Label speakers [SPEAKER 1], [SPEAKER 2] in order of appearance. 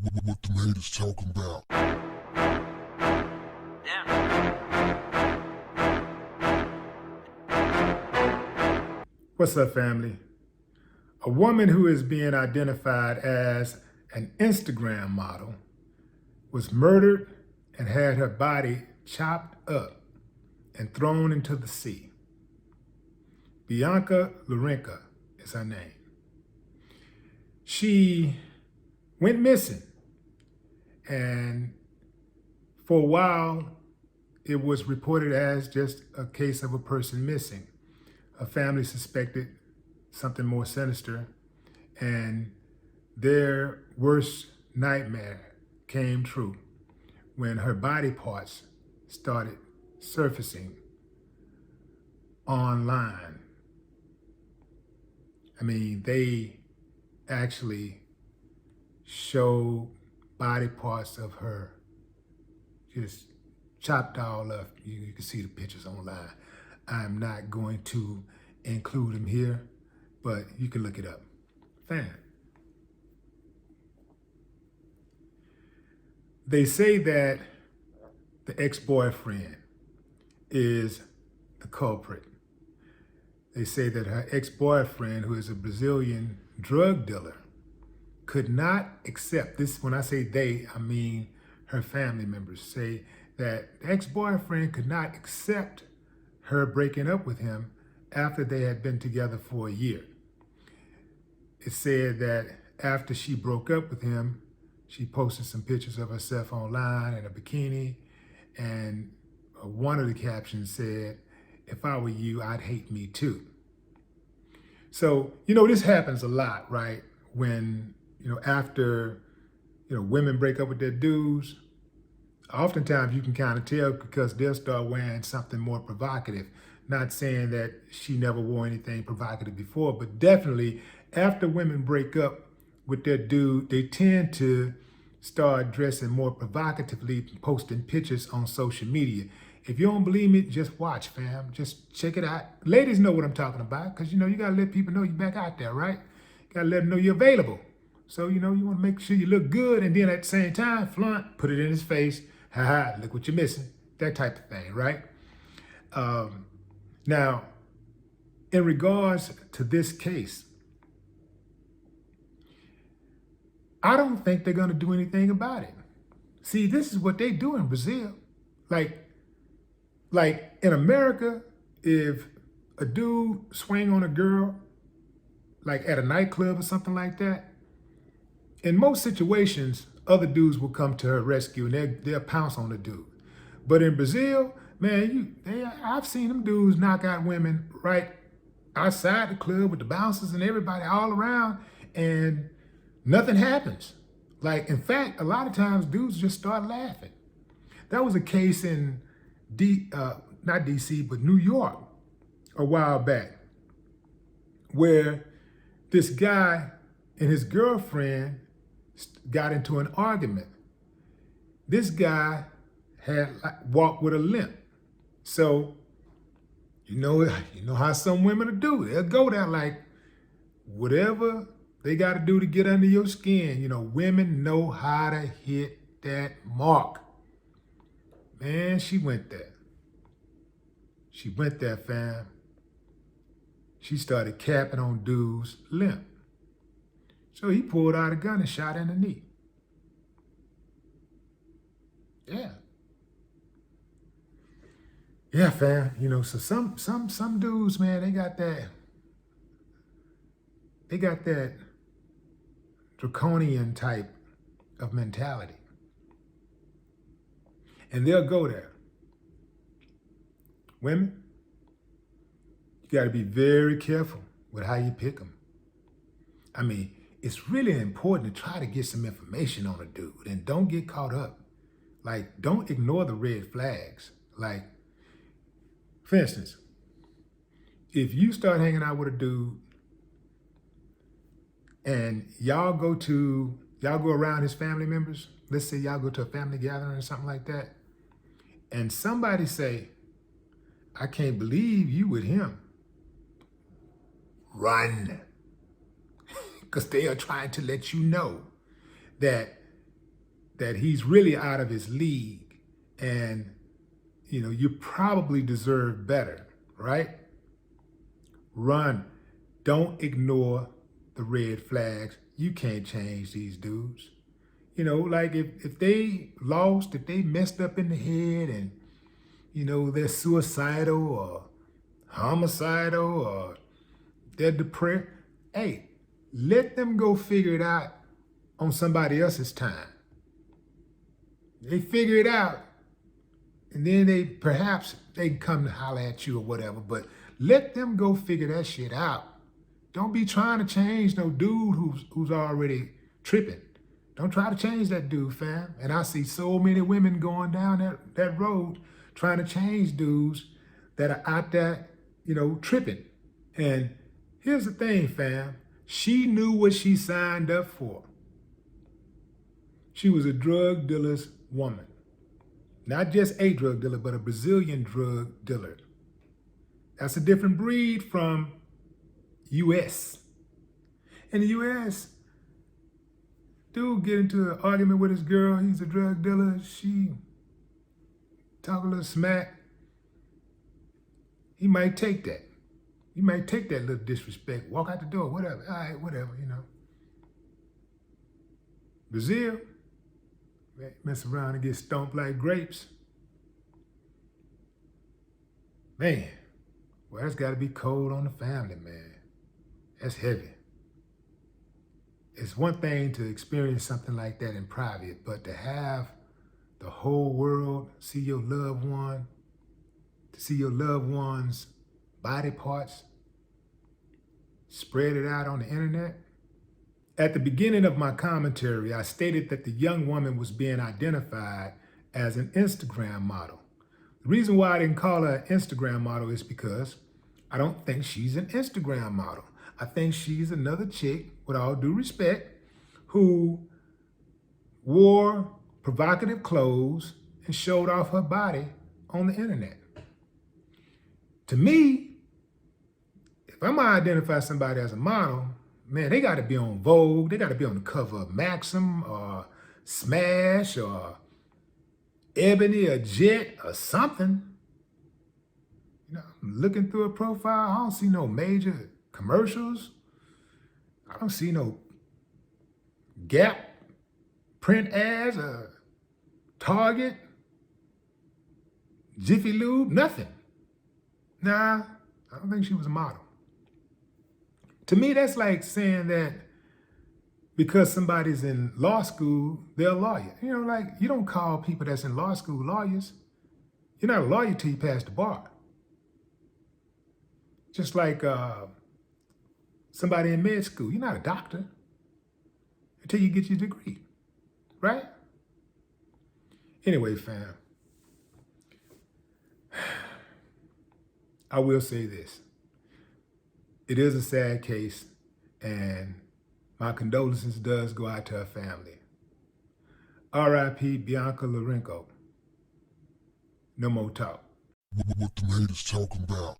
[SPEAKER 1] What the haters talking about?
[SPEAKER 2] What's up, family? A woman who is being identified as an Instagram model was murdered and had her body chopped up and thrown into the sea. Bianca Lorenka is her name. She went missing, and for a while, it was reported as just a case of a person missing. Her family suspected something more sinister, and their worst nightmare came true when her body parts started surfacing online. I mean, they actually showed body parts of her just chopped all up. You can see the pictures online. I'm not going to include them here, but you can look it up. Fam. They say that the ex-boyfriend is the culprit. They say that her ex-boyfriend, who is a Brazilian drug dealer, could not accept this. When I say they, I mean her family members say that the ex-boyfriend could not accept her breaking up with him after they had been together for a year. It said that after she broke up with him, she posted some pictures of herself online in a bikini, and one of the captions said, "If I were you, I'd hate me too." So, this happens a lot, right? When, after, women break up with their dudes, oftentimes you can kind of tell because they'll start wearing something more provocative. Not saying that she never wore anything provocative before, but definitely after women break up with their dude, they tend to start dressing more provocatively, posting pictures on social media. If you don't believe me, just watch, fam. Just check it out. Ladies know what I'm talking about because, you got to let people know you're back out there, right? You got to let them know you're available. So, you want to make sure you look good, and then at the same time, flaunt, put it in his face. Ha, look what you're missing. That type of thing, right? Now, in regards to this case, I don't think they're going to do anything about it. See, this is what they do in Brazil. Like in America, if a dude swing on a girl, like at a nightclub or something like that, in most situations, other dudes will come to her rescue and they'll pounce on the dude. But in Brazil, man, I've seen them dudes knock out women right outside the club with the bouncers and everybody all around, and nothing happens. Like, in fact, a lot of times dudes just start laughing. That was a case in not DC, but New York a while back, where this guy and his girlfriend got into an argument. This guy had walked with a limp. So, you know how some women will do. They'll go there like whatever they got to do to get under your skin. Women know how to hit that mark. Man, she went there. She went there, fam. She started capping on dude's limp. So he pulled out a gun and shot her in the knee. Yeah. Yeah, fam. So some dudes, man, they got that draconian type of mentality. And they'll go there. Women, you got to be very careful with how you pick them. I mean, it's really important to try to get some information on a dude and don't get caught up. Like, don't ignore the red flags. Like, for instance, if you start hanging out with a dude and y'all go around his family members, let's say y'all go to a family gathering or something like that, and somebody say, "I can't believe you with him," run. Because they are trying to let you know that that he's really out of his league, and you probably deserve better, right? Run. Don't ignore the red flags. You can't change these dudes. Like if they lost, if they messed up in the head and, they're suicidal or homicidal or they're depressed, hey, let them go figure it out on somebody else's time. They figure it out, and then they can come to holler at you or whatever, but let them go figure that shit out. Don't be trying to change no dude who's already tripping. Don't try to change that dude, fam. And I see so many women going down that road trying to change dudes that are out there, tripping. And here's the thing, fam. She knew what she signed up for. She was a drug dealer's woman. Not just a drug dealer, but a Brazilian drug dealer. That's a different breed from U.S. In the U.S., dude get into an argument with his girl, he's a drug dealer, she talk a little smack. He might take that. He might take that little disrespect, walk out the door, whatever, all right, whatever, Brazil, mess around and get stomped like grapes. Man, well, that's gotta be cold on the family, man. That's heavy. It's one thing to experience something like that in private, but to have the whole world see your loved one, to see your loved one's body parts, spread it out on the internet. At the beginning of my commentary, I stated that the young woman was being identified as an Instagram model. The reason why I didn't call her an Instagram model is because I don't think she's an Instagram model. I think she's another chick, with all due respect, who wore provocative clothes and showed off her body on the internet. To me, if I'm gonna identify somebody as a model, man, they gotta be on Vogue, they gotta be on the cover of Maxim or Smash or Ebony or Jet or something. I'm looking through a profile, I don't see no major commercials. I don't see no Gap print ads or Target, Jiffy Lube, nothing. Nah, I don't think she was a model. To me, that's like saying that because somebody's in law school, they're a lawyer. You don't call people that's in law school lawyers. You're not a lawyer till you pass the bar. Just like somebody in med school, you're not a doctor until you get your degree, right? Anyway, fam, I will say this. It is a sad case, and my condolences does go out to her family. R.I.P. Bianca Lorenka. No more talk.
[SPEAKER 1] What the haters talking about?